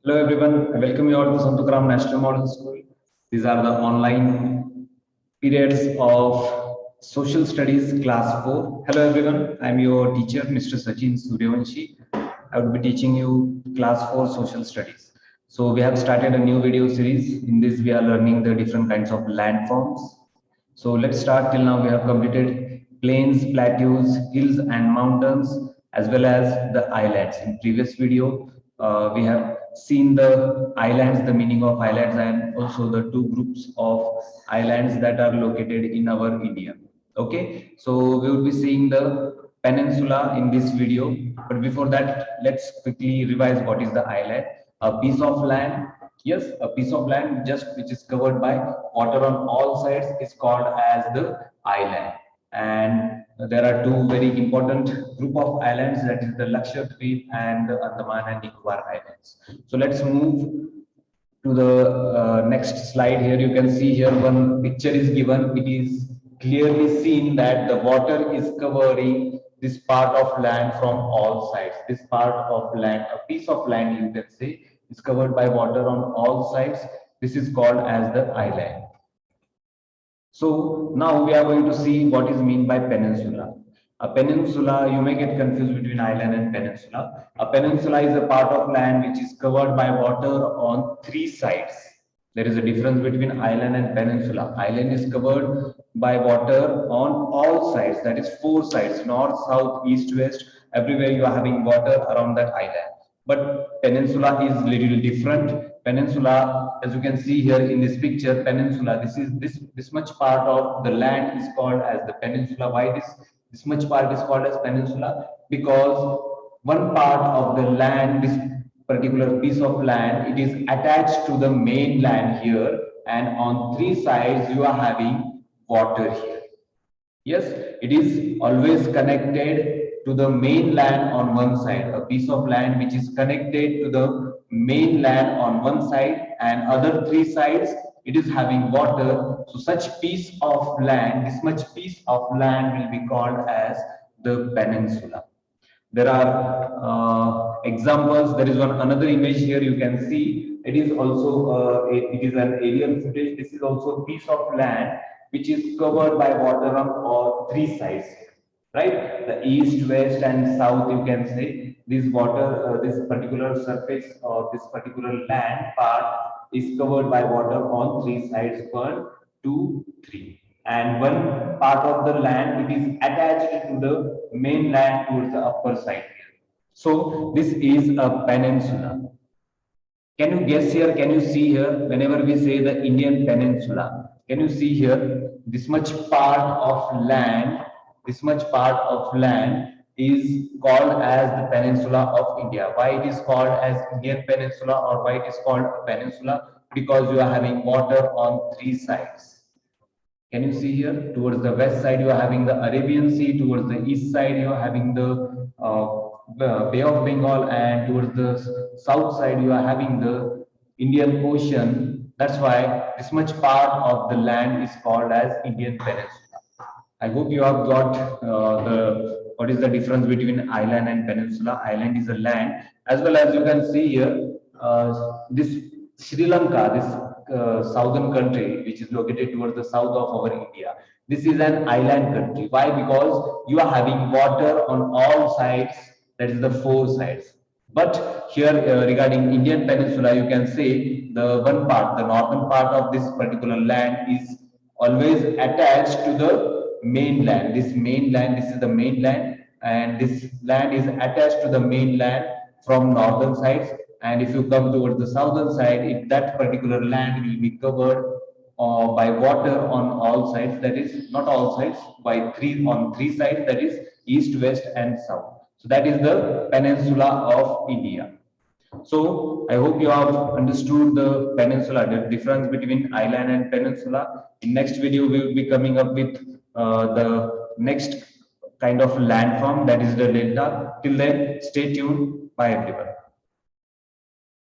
Hello everyone, I welcome you all to Santukram National Model School. These are the online periods of Social Studies Class 4. Hello everyone, I am your teacher Mr. Sachin Suryavanshi. I would be teaching you Class 4 Social Studies. So we have started a new video series. In this we are learning the different kinds of landforms. So let's start. Till now we have completed plains, plateaus, hills and mountains, as well as the islands. In previous video, we have seen the islands, the meaning of islands, and also the two groups of islands that are located in our India. Okay, so we will be seeing the peninsula in this video. But before that, let's quickly revise what is the island. A piece of land. Yes, a piece of land just which is covered by water on all sides is called as the island. And there are two very important group of islands, that is the Lakshadweep and the Andaman and Nicobar Islands. So let's move to the next slide. Here you can see here one picture is given. It is clearly seen that the water is covering this part of land from all sides. This part of land, a piece of land you can say, is covered by water on all sides. This is called as the island. So now we are going to see what is meant by peninsula. A peninsula, you may get confused between island and peninsula. A peninsula is a part of land which is covered by water on three sides. There is a difference between island and peninsula. Island is covered by water on all sides, that is four sides, north, south, east, west. Everywhere you are having water around that island. But peninsula is little different. Peninsula, as you can see here in this picture, peninsula, this much part of the land is called as the peninsula. Why this much part is called as peninsula? Because one part of the land, this particular piece of land, it is attached to the mainland here, and on three sides you are having water here. Yes, it is always connected to the mainland on one side. A piece of land which is connected to the mainland on one side, and other three sides it is having water. So such piece of land, this much piece of land will be called as the peninsula. There are examples. There is one another image here you can see. It is also it is an aerial footage. This is also a piece of land which is covered by water on all three sides, right? The east, west and south, you can say this water, this particular surface or this particular land part is covered by water on three sides, 1, 2, 3, and one part of the land it is attached to the mainland towards the upper side here. So this is a peninsula. Can you guess here? Can you see here? Whenever we say the Indian peninsula, can you see here? This much part of land, this much part of land is called as the peninsula of India. Why it is called as Indian peninsula, or why it is called a peninsula? Because you are having water on three sides. Can you see here? Towards the west side, you are having the Arabian Sea. Towards the east side, you are having the Bay of Bengal, and towards the south side, you are having the Indian Ocean. That's why this much part of the land is called as Indian Peninsula. I hope you have got the what is the difference between island and peninsula. Island is a land, as well as you can see here. This Sri Lanka, this southern country, which is located towards the south of our India. This is an island country. Why? Because you are having water on all sides. That is the four sides. But here, regarding Indian peninsula, you can say the one part, the northern part of this particular land is always attached to the mainland. This mainland, this is the mainland, and this land is attached to the mainland from northern sides. And if you come towards the southern side, if that particular land will be covered by water on all sides, that is not all sides, by three on three sides, that is east, west and south. So that is the peninsula of India. So I hope you have understood the peninsula, the difference between island and peninsula. In next video, we will be coming up with the next kind of landform, that is the delta. Till then, stay tuned. Bye everyone.